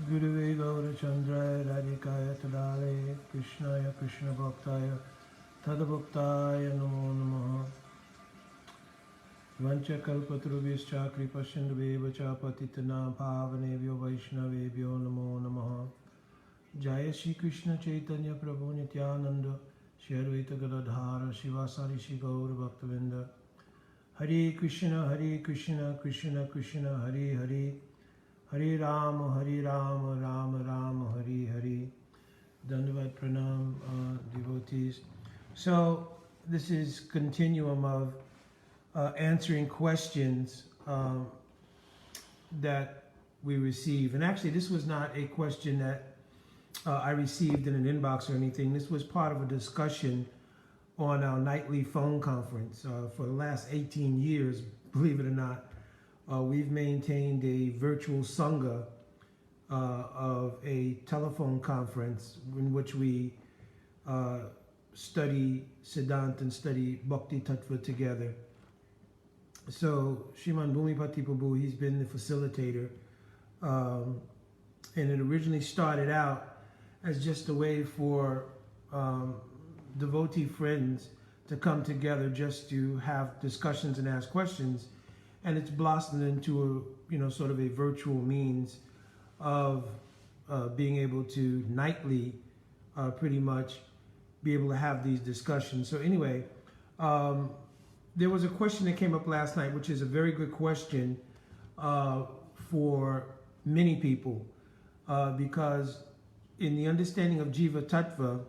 Guruve Gaurachandraya Radhikaya Tadale Krishnaya Krishna Bhaktaya Tadabhaktaya Namo Namaha Vancha Kalpatrubhischa Kripasindhubheva Patitana Bhavanebhyo Vaishnavebhyo Namo Namaha Jaya Shri Krishna Chaitanya Prabhu Nityananda Shri Advaita Gadadhara Shivasari Shri Gaur Bhaktavinda Hare Krishna Krishna Krishna Hare Hare Hare Rama, Rama Rama, Hare Hare. Dandavat Pranam, devotees. So this is continuum of answering questions that we receive. And actually, this was not a question that I received in an inbox or anything. This was part of a discussion on our nightly phone conference. For the last 18 years, believe it or not, we've maintained a virtual sangha of a telephone conference in which we study Siddhanta and study Bhakti Tattva together. So Shriman Bhumipati Prabhu, he's been the facilitator. And it originally started out as just a way for devotee friends to come together just to have discussions and ask questions. And it's blossomed into a, sort of a virtual means of being able to nightly, pretty much, be able to have these discussions. So anyway, there was a question that came up last night, which is a very good question for many people, because in the understanding of Jiva Tattva,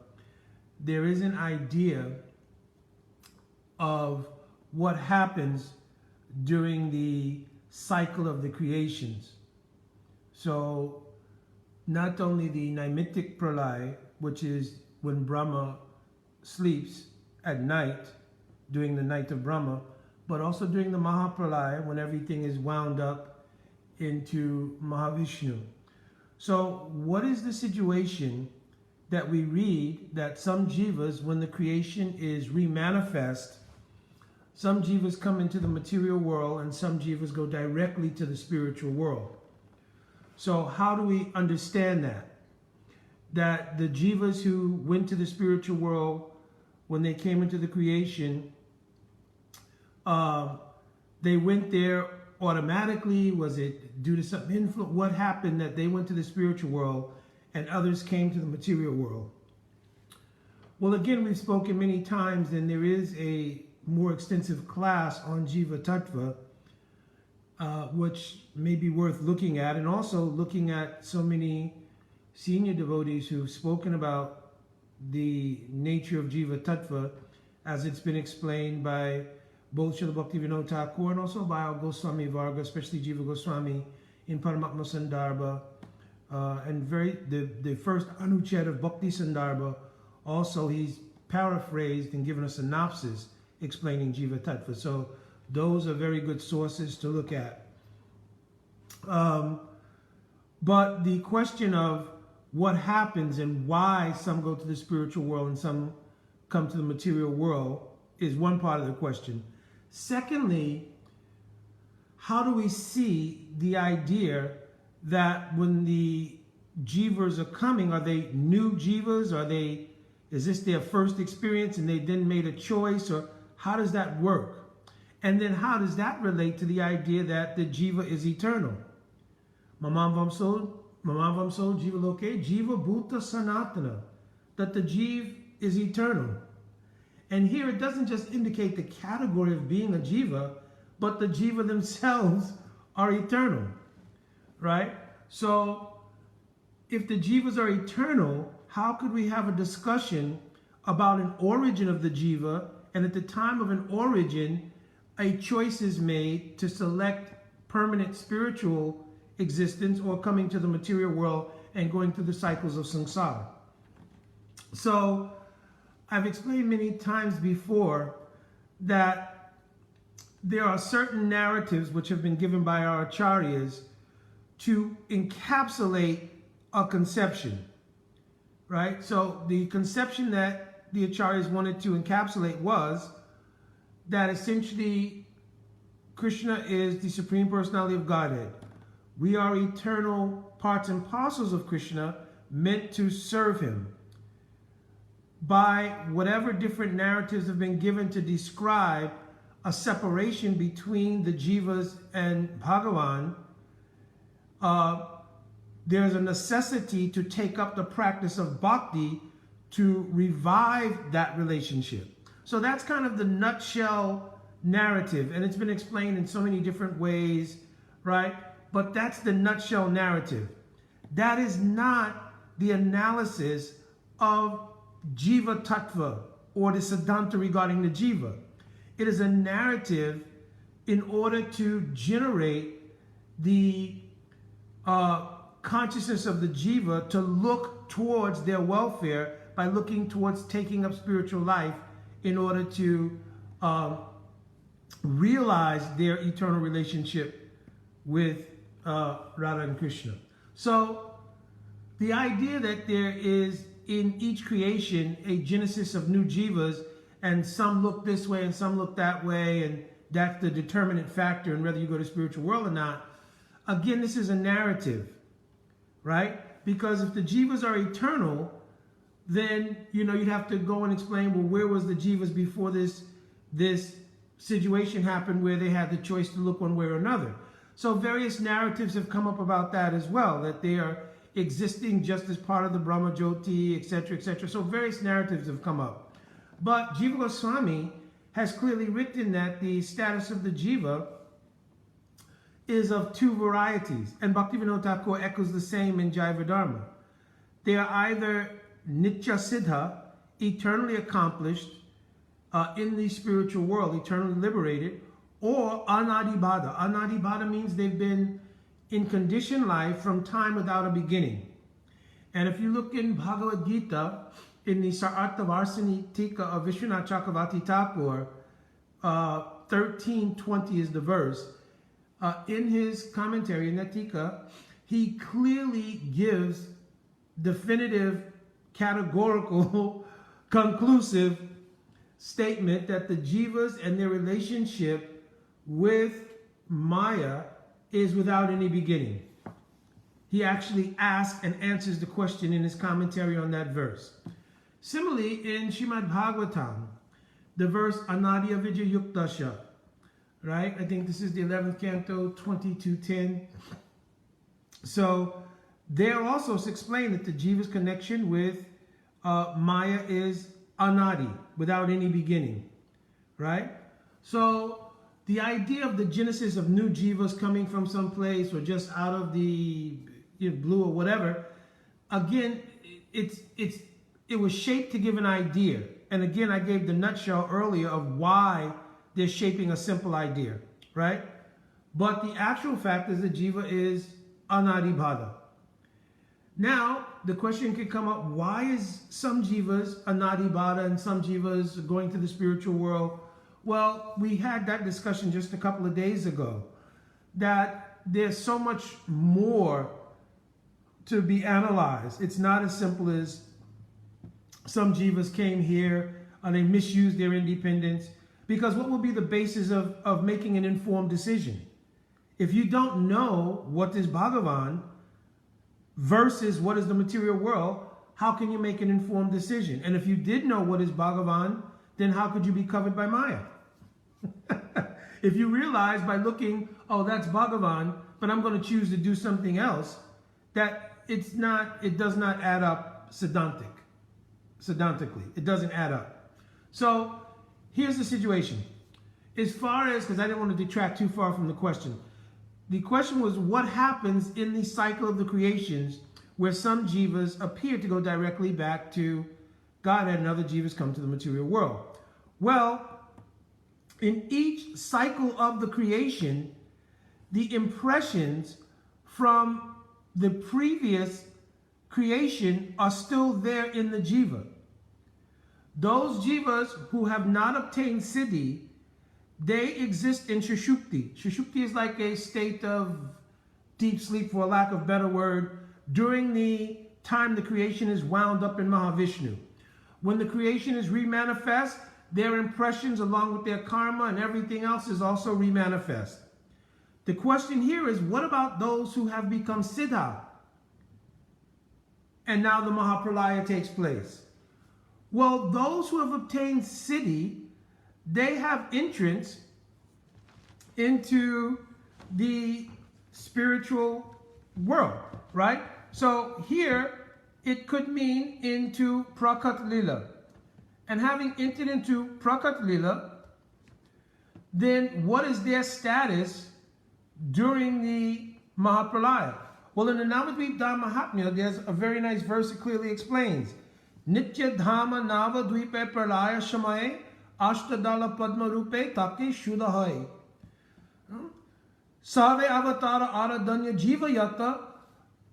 there is an idea of what happens during the cycle of the creations. So not only the Naimitic Pralaya, which is when Brahma sleeps at night, during the night of Brahma, but also during the Mahapralaya, when everything is wound up into Mahavishnu. So what is the situation that we read that some jivas, when the creation is remanifest, some jivas come into the material world and some jivas go directly to the spiritual world. So how do we understand that? That the jivas who went to the spiritual world when they came into the creation, they went there automatically? Was it due to some influence? What happened that they went to the spiritual world and others came to the material world? Well, again, we've spoken many times, and there is a more extensive class on Jiva Tattva, which may be worth looking at, and also looking at so many senior devotees who've spoken about the nature of Jiva Tattva as it's been explained by both Srila Bhaktivinoda Thakur and also by our Goswami Varga, especially Jiva Goswami in Paramatma Sandarbha, and the first Anuched of Bhakti Sandarbha, also he's paraphrased and given a synopsis explaining Jiva Tattva. So those are very good sources to look at. But the question of what happens and why some go to the spiritual world and some come to the material world is one part of the question. Secondly, how do we see the idea that when the jivas are coming, are they new jivas? Is this their first experience and they then made a choice? Or how does that work? And then how does that relate to the idea that the jiva is eternal? Mamam Vamso Jiva Loke, Jiva Bhuta Sanatana, that the jiva is eternal. And here it doesn't just indicate the category of being a jiva, but the jiva themselves are eternal, right? So if the jivas are eternal, how could we have a discussion about an origin of the jiva, and at the time of an origin, a choice is made to select permanent spiritual existence or coming to the material world and going through the cycles of samsara? So I've explained many times before that there are certain narratives which have been given by our acharyas to encapsulate a conception, right? So the conception that the acharyas wanted to encapsulate was that essentially Krishna is the Supreme Personality of Godhead. We are eternal parts and parcels of Krishna, meant to serve him. By whatever different narratives have been given to describe a separation between the jivas and Bhagavan, there's a necessity to take up the practice of bhakti to revive that relationship. So that's kind of the nutshell narrative, and it's been explained in so many different ways, right? But that's the nutshell narrative. That is not the analysis of Jiva Tattva or the Siddhanta regarding the Jiva. It is a narrative in order to generate the consciousness of the Jiva to look towards their welfare by looking towards taking up spiritual life in order to realize their eternal relationship with Radha and Krishna. So the idea that there is in each creation a genesis of new jivas, and some look this way and some look that way, and that's the determinant factor in whether you go to spiritual world or not. Again, this is a narrative, right? Because if the jivas are eternal, then you'd have to go and explain, well, where was the jivas before this situation happened where they had the choice to look one way or another? So various narratives have come up about that as well, that they are existing just as part of the Brahma Jyoti, etc., etc. So various narratives have come up. But Jiva Goswami has clearly written that the status of the Jiva is of two varieties. And Bhaktivinoda Thakur echoes the same in Jaiva Dharma. They are either Nitya Siddha, eternally accomplished in the spiritual world, eternally liberated, or Anadibhada. Anadibhada means they've been in conditioned life from time without a beginning. And if you look in Bhagavad Gita, in the Sararthavarsini Tika of Vishwanath Chakravarti Thakur, 13:20 is the verse. In his commentary, in that Tika, he clearly gives definitive, categorical, conclusive statement that the jivas and their relationship with Maya is without any beginning. He actually asks and answers the question in his commentary on that verse. Similarly, in Srimad Bhagavatam, the verse Anadi Avidya Yuktasha, right? I think this is the 11th canto, 22:10. So there also it's explained that the jiva's connection with Maya is Anadi, without any beginning, right? So the idea of the genesis of new jivas coming from some place or just out of the blue or whatever, again, it was shaped to give an idea. And again, I gave the nutshell earlier of why they're shaping a simple idea, right? But the actual fact is the jiva is Anadibhada. Now, the question could come up, why is some jivas Anadibhada and some jivas going to the spiritual world? Well, we had that discussion just a couple of days ago, that there's so much more to be analyzed. It's not as simple as some jivas came here and they misused their independence, because what will be the basis of making an informed decision? If you don't know what is Bhagavan versus what is the material world, how can you make an informed decision? And if you did know what is Bhagavan, then how could you be covered by Maya? If you realize by looking, oh, that's Bhagavan, but I'm going to choose to do something else, that it does not add up siddhantically. It doesn't add up. So here's the situation. As far as, because I didn't want to detract too far from the question. The question was, what happens in the cycle of the creations where some jivas appear to go directly back to Godhead and other jivas come to the material world? Well, in each cycle of the creation, the impressions from the previous creation are still there in the jiva. Those jivas who have not obtained siddhi, they exist in Sushupti. Sushupti is like a state of deep sleep, for a lack of a better word, during the time the creation is wound up in Mahavishnu. When the creation is remanifest, their impressions along with their karma and everything else is also remanifest. The question here is, what about those who have become Siddha? And now the Mahapralaya takes place. Well, those who have obtained Siddhi, they have entrance into the spiritual world, right? So here it could mean into Prakat Lila. And having entered into Prakat Lila, then what is their status during the Mahapralaya? Well, in the Navadvip Dham Mahatmya, there's a very nice verse that clearly explains. Nitya Dhama Navadvipe Pralaya Shamaye Ashtadala Padma Rupe Take Shudahai. Save Avatara Aradanya Jiva Yata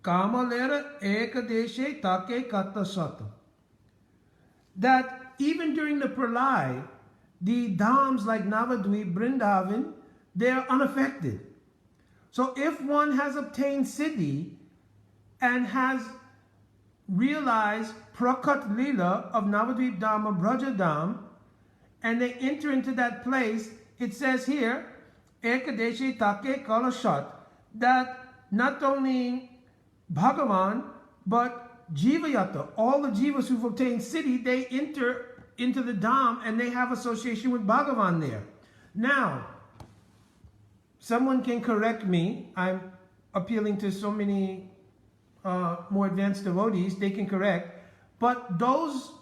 Kamalera Ekadeshe Take Kata Sata. That even during the Pralay, the dhams like Navadvip, Vrindavan, they're unaffected. So if one has obtained Siddhi and has realized Prakat Lila of Navadvip Dham or Braja Dham, and they enter into that place, it says here, Ekadeshe Take Kalashat, that not only Bhagavan, but Jivayata, all the Jivas who've obtained Siddhi, they enter into the Dham and they have association with Bhagavan there. Now, someone can correct me. I'm appealing to so many more advanced devotees. They can correct. But those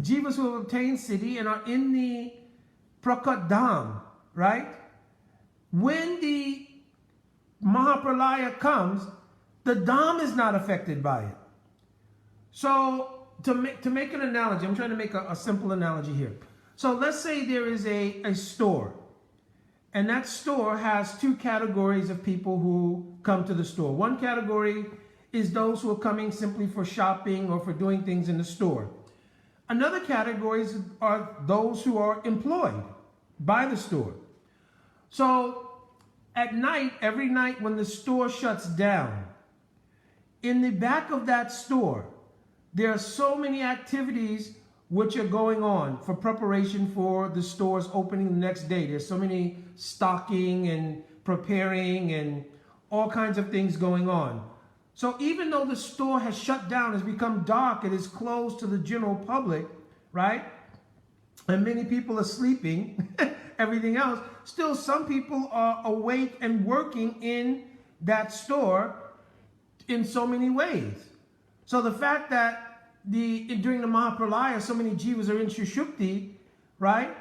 Jivas who have obtained Siddhi and are in the Prakat Dham, right? When the Mahapralaya comes, the Dham is not affected by it. So to make an analogy, I'm trying to make a simple analogy here. So let's say there is a store. And that store has two categories of people who come to the store. One category is those who are coming simply for shopping or for doing things in the store. Another category are those who are employed by the store. So at night, every night when the store shuts down, in the back of that store, there are so many activities which are going on for preparation for the store's opening the next day. There's so many stocking and preparing and all kinds of things going on. So even though the store has shut down, has become dark, it is closed to the general public, right? And many people are sleeping, everything else, still some people are awake and working in that store in so many ways. So the fact that during the Mahapralaya, so many jivas are in Sushupti, right?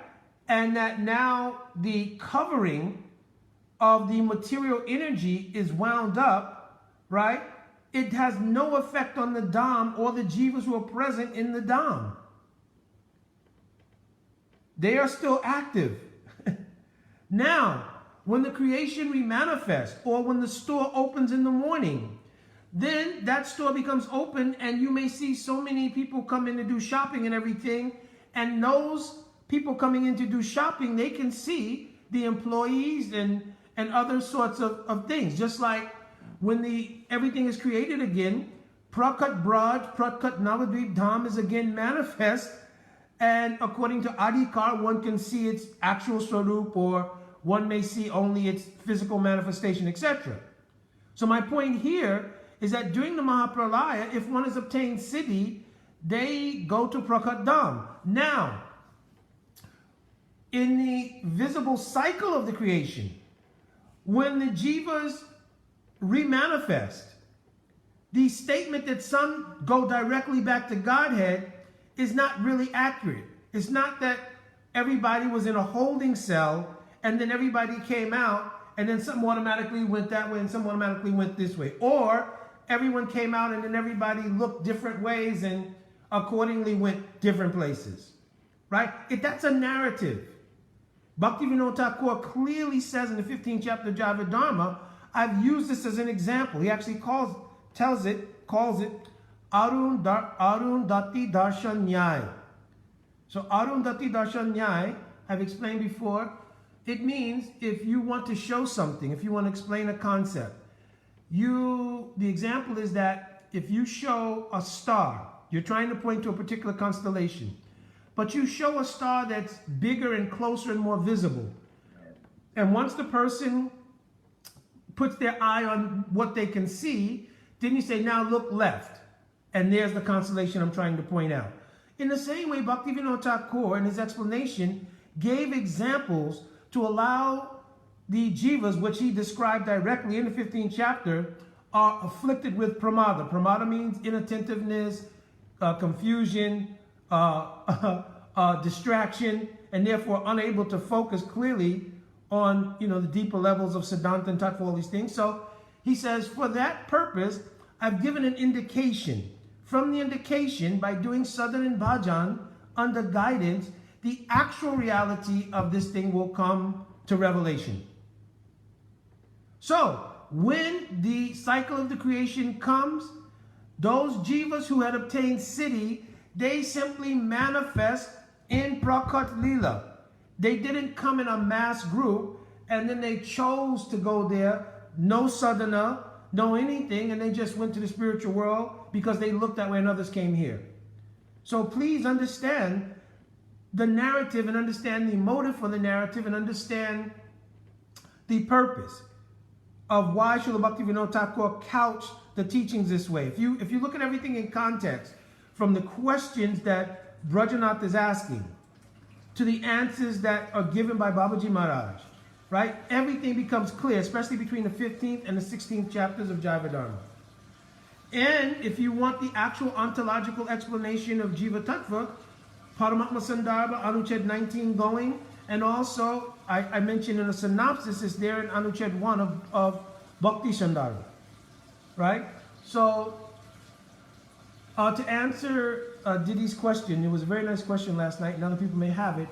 And that now the covering of the material energy is wound up, right? It has no effect on the Dham or the jivas who are present in the Dham. They are still active. Now, when the creation remanifests or when the store opens in the morning, then that store becomes open and you may see so many people come in to do shopping and everything. And those people coming in to do shopping, they can see the employees and other sorts of things. Just like when everything is created again, Prakat Braj, Prakat Navadvip Dham is again manifest. And according to Adhikar, one can see its actual Swarup, or one may see only its physical manifestation, etc. So my point here is that during the Mahapralaya, if one has obtained Siddhi, they go to Prakat Dham. Now, in the visible cycle of the creation, when the jivas remanifest, the statement that some go directly back to Godhead is not really accurate. It's not that everybody was in a holding cell and then everybody came out and then some automatically went that way and some automatically went this way. Or everyone came out and then everybody looked different ways and accordingly went different places. Right? That's a narrative. Bhaktivinoda Thakur clearly says in the 15th chapter of Java Dharma, I've used this as an example. He actually calls it Arundhati Darshan Nyaya. So Arundhati Darshan Nyaya, I've explained before, it means if you want to show something, if you want to explain a concept, the example is that if you show a star, you're trying to point to a particular constellation, but you show a star that's bigger and closer and more visible. And once the person puts their eye on what they can see, then you say, now look left. And there's the constellation I'm trying to point out. In the same way, Bhaktivinoda Thakur, in his explanation, gave examples to allow the jivas, which he described directly in the 15th chapter, are afflicted with pramada. Pramada means inattentiveness, confusion, distraction, and therefore unable to focus clearly on, the deeper levels of Siddhanta and Tattva, all these things. So he says, for that purpose, I've given an indication. From the indication, by doing Sadhana Bhajan under guidance, the actual reality of this thing will come to revelation. So, when the cycle of the creation comes, those jivas who had obtained siddhi, they simply manifest in Prakat Lila. They didn't come in a mass group and then they chose to go there, no sadhana, no anything, and they just went to the spiritual world because they looked that way and others came here. So please understand the narrative and understand the motive for the narrative and understand the purpose of why Srila Bhaktivinoda Thakur couched the teachings this way. If you look at everything in context, from the questions that Brajanath is asking to the answers that are given by Babaji Maharaj, right? Everything becomes clear, especially between the 15th and the 16th chapters of Jaiva Dharma. And if you want the actual ontological explanation of Jiva Tattva, Paramatma Sandarbha, Anuched 19 going, and also, I mentioned in a synopsis, is there in Anuched 1 of Bhakti Sandarbha, right? So, to answer Didi's question, it was a very nice question last night, and other people may have it.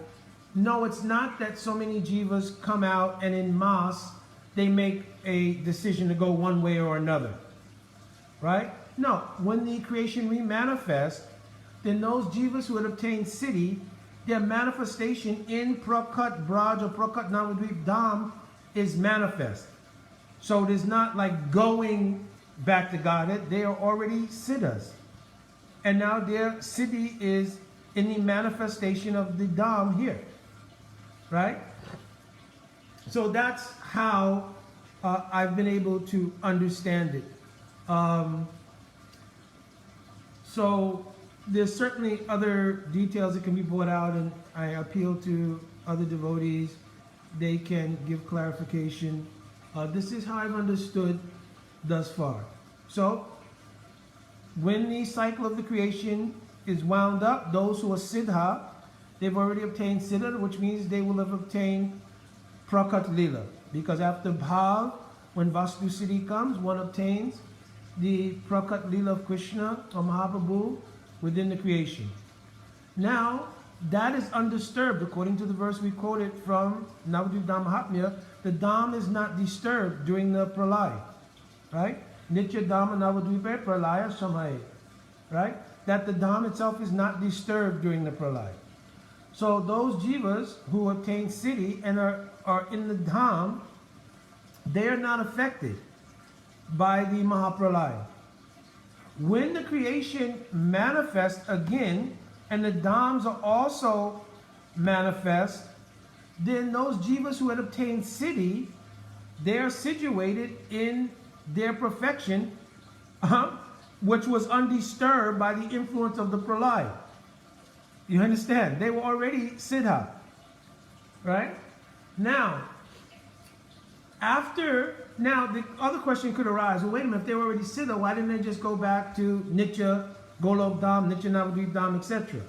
No, it's not that so many jivas come out and in mass, they make a decision to go one way or another, right? No, when the creation remanifests, then those jivas who had obtained siddhi, their manifestation in Prakat Braj or Prakat Navadvip Dham is manifest. So it is not like going back to Godhead, they are already siddhas. And now their siddhi is in the manifestation of the Dham here. Right? So that's how I've been able to understand it. So there's certainly other details that can be brought out, and I appeal to other devotees. They can give clarification. This is how I've understood thus far. So when the cycle of the creation is wound up, those who are siddha, they've already obtained siddha, which means they will have obtained prakat lila. Because after bhav, when vastu siddhi comes, one obtains the prakat lila of Krishna or Mahaprabhu within the creation. Now, that is undisturbed according to the verse we quoted from Navadvip Dham Mahatmya. The Dham is not disturbed during the pralaya, right? Nitya Dhama Navadvipe pralaya samhaye, right? That the Dham itself is not disturbed during the pralaya. So those jivas who obtain siddhi and are in the Dham, they are not affected by the Mahapralaya. When the creation manifests again, and the Dhams are also manifest, then those jivas who had obtained siddhi, they are situated in their perfection, which was undisturbed by the influence of the pralaya. You understand? They were already siddha, right? Now, the other question could arise, well, wait a minute, if they were already siddha, why didn't they just go back to Nitya, Golok Dham, Nitya Navadvip Dham, etc.?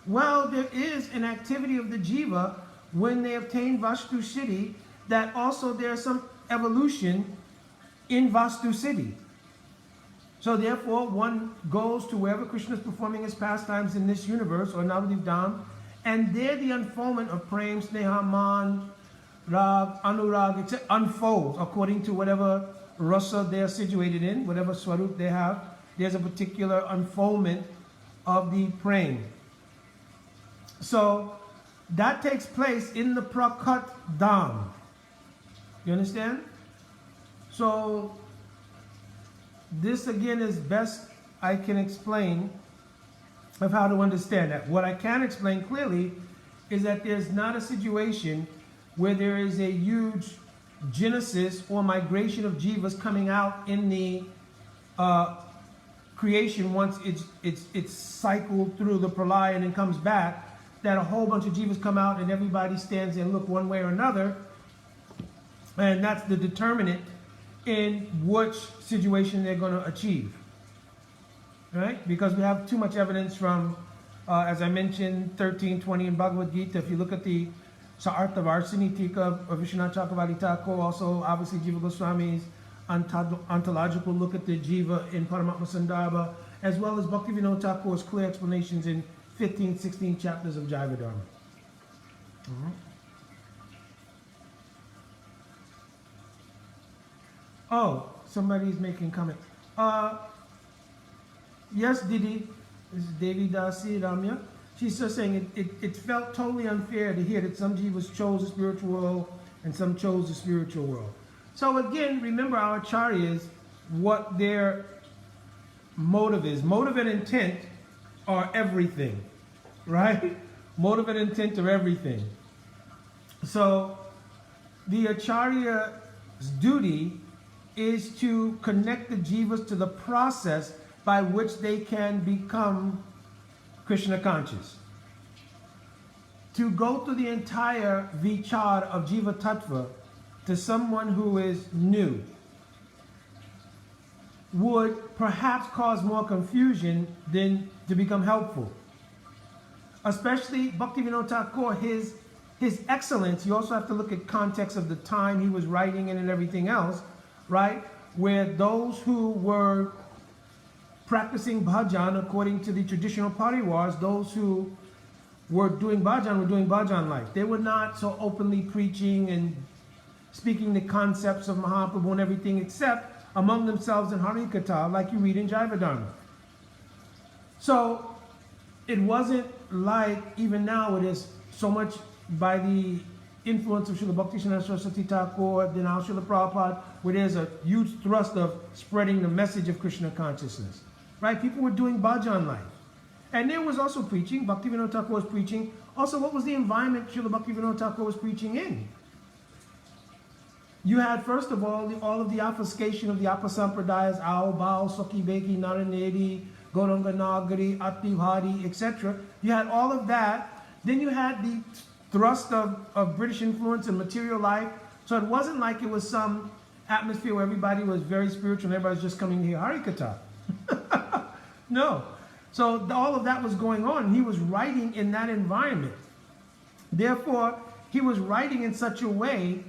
Well, there is an activity of the jiva when they obtain Vastu Siddhi, that also there's some evolution in Vastu Siddhi. So therefore, one goes to wherever Krishna is performing his pastimes in this universe, or Navadvip Dham, and there the unfoldment of Prem, Sneha, Man, Rag, Anurag, etc. unfolds according to whatever rasa they are situated in, whatever swarup they have. There's a particular unfoldment of the Prem. So that takes place in the Prakat Dham. You understand? So this again is best I can explain of how to understand that. What I can explain clearly is that there's not a situation where there is a huge genesis or migration of jivas coming out in the creation once it's cycled through the pralaya and then comes back, that a whole bunch of jivas come out and everybody stands and look one way or another, and that's the determinant in which situation they're going to achieve, right? Because we have too much evidence from, as I mentioned, 13:20 in Bhagavad Gita. If you look at the Sa'artha Varsini Tika of Vishwanath Chakravarti Thakur, also obviously Jiva Goswami's ontological look at the Jiva in Paramatma Sandarbha, as well as Bhaktivinoda Thakur's clear explanations in 15, 16 chapters of Jaiva Dharma. Oh, somebody's making comment. Yes, Didi, this is Devi Dasi Ramya. She's just saying it felt totally unfair to hear that some jivas chose the spiritual world and some chose the spiritual world. So again, remember our acharyas, what their motive is. Motive and intent are everything, right? Motive and intent are everything. So the acharya's duty is to connect the jivas to the process by which they can become Krishna conscious. To go through the entire vichar of Jiva Tattva to someone who is new would perhaps cause more confusion than to become helpful. Especially Bhaktivinoda Thakur, his excellence, you also have to look at context of the time he was writing in and everything else, right? Where those who were practicing bhajan according to the traditional pariwars, those who were doing bhajan like. They were not so openly preaching and speaking the concepts of Mahaprabhu and everything, except among themselves in Harikatha, like you read in Jaiva Dharma. So it wasn't like, even now it is so much by the influence of Srila Bhakti Saraswati Thakur, then now Srila Prabhupada, where there's a huge thrust of spreading the message of Krishna consciousness. Right? People were doing bhajan life. And there was also preaching. Bhaktivinoda Thakur was preaching. Also, what was the environment Srila Bhaktivinoda Thakur was preaching in? You had, first of all of the obfuscation of the Apasampradayas, Ao, Bao, Saki, Beki, Naranedi, Gauranga Nagari, Ativhari, etc. You had all of that. Then you had the thrust of British influence and material life. So it wasn't like it was some atmosphere where everybody was very spiritual and everybody was just coming to hear Harikatha. No. So all of that was going on. He was writing in that environment. Therefore, he was writing in such a way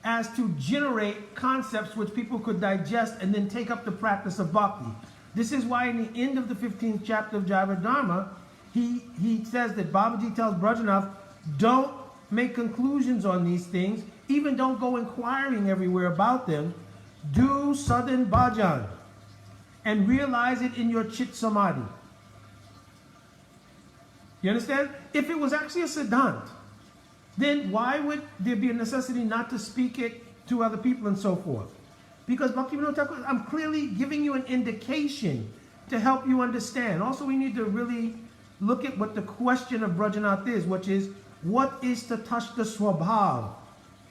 as to generate concepts which people could digest and then take up the practice of bhakti. This is why in the end of the 15th chapter of Jaiva Dharma, he says that Babaji tells Brajanath, don't make conclusions on these things, even don't go inquiring everywhere about them. Do sadhan bhajan and realize it in your chit samadhi. You understand? If it was actually a siddhant, then why would there be a necessity not to speak it to other people and so forth? Because Bhaktivinoda Thakur, I'm clearly giving you an indication to help you understand. Also, we need to really look at what the question of Brajanath is, which is, what is Tatashta Swabhav?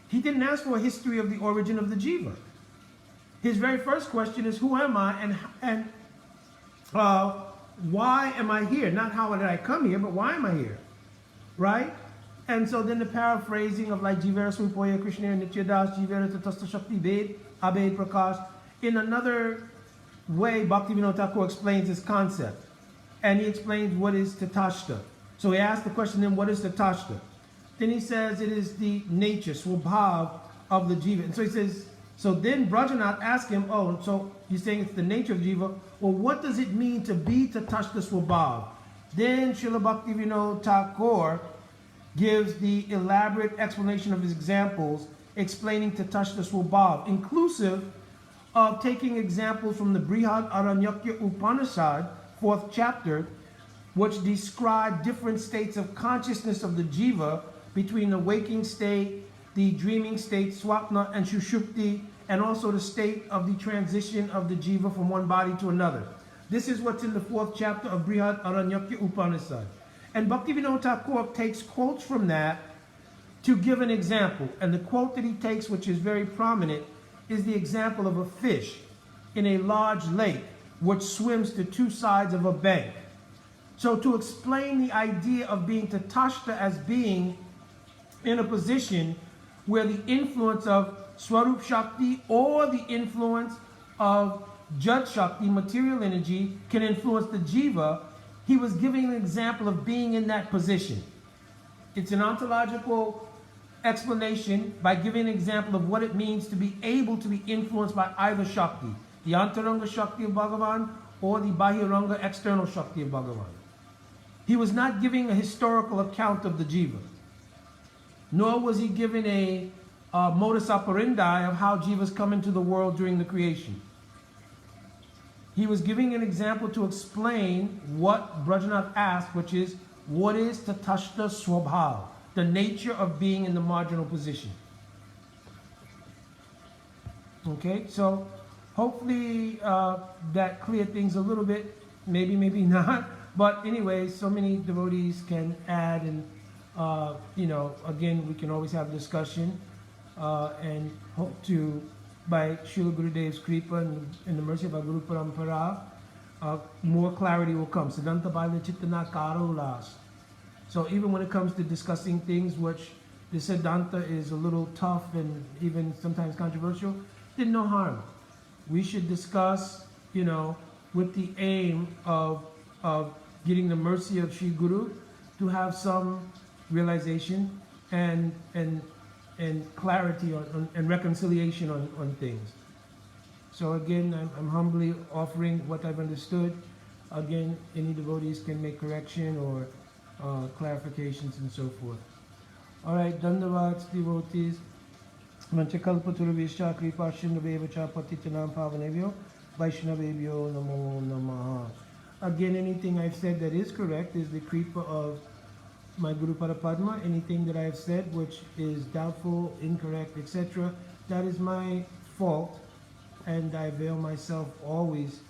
He didn't ask for a history of the origin of the jiva. His very first question is, who am I and why am I here? Not how did I come here, but why am I here? Right? And so then the paraphrasing of like Jivera Swipoya Krishna Nityadas, Jivera Tatasta Shakti Ved, Abed Prakash. In another way, Bhaktivinoda Thakur explains his concept. And he explains what is Tatashta. So he asks the question then, what is Tatashta? Then he says it is the nature, Swabhav of the jiva. And so he says, so then Brajanath asked him, oh, so you're saying it's the nature of jiva. Well, what does it mean to be Tatashta Swabhav? Then Srila Bhaktivinoda Thakur gives the elaborate explanation of his examples, explaining Tatashta Swabhav, inclusive of taking examples from the Brihad Aranyakya Upanishad, 4th chapter, which describe different states of consciousness of the jiva between the waking state, the dreaming state, swapna, and shushupti, and also the state of the transition of the jiva from one body to another. This is what's in the 4th chapter of Brihad Aranyakya Upanishad. And Bhaktivinoda Thakur takes quotes from that to give an example. And the quote that he takes, which is very prominent, is the example of a fish in a large lake which swims to two sides of a bank. So to explain the idea of being Tatashta as being in a position where the influence of Swarup Shakti or the influence of Jad Shakti, material energy, can influence the Jiva, he was giving an example of being in that position. It's an ontological explanation by giving an example of what it means to be able to be influenced by either Shakti, the Antaranga Shakti of Bhagavan or the Bahiranga external Shakti of Bhagavan. He was not giving a historical account of the Jiva, nor was he giving a modus operandi of how Jivas come into the world during the creation. He was giving an example to explain what Brajanath asked, which is, what is Tatashta Swabhav, the nature of being in the marginal position. Okay, so hopefully that cleared things a little bit, maybe not, but anyway, so many devotees can add, and again, we can always have discussion, and hope to, by Srila Gurudev's Kripa and the mercy of our Guru Parampara, more clarity will come. Siddhanta Baila Chittana Karulas. So even when it comes to discussing things which the Siddhanta is a little tough and even sometimes controversial, there's no harm. We should discuss, with the aim of getting the mercy of Sri Guru to have some realization and clarity and reconciliation on things. So again, I'm humbly offering what I've understood. Again, any devotees can make correction or clarifications and so forth. All right, Dandavats, devotees. Manchakalpaturvishya kripa shindavevacha patitanam pavanevyo vaishnavevyo namo namaha. Again, anything I've said that is correct is the kripa of my Guru Parapadma. Anything that I have said which is doubtful, incorrect, etc., that is my fault, and I avail myself always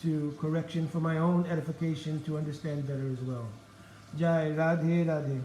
to correction for my own edification to understand better as well. Jai Radhe Radhe.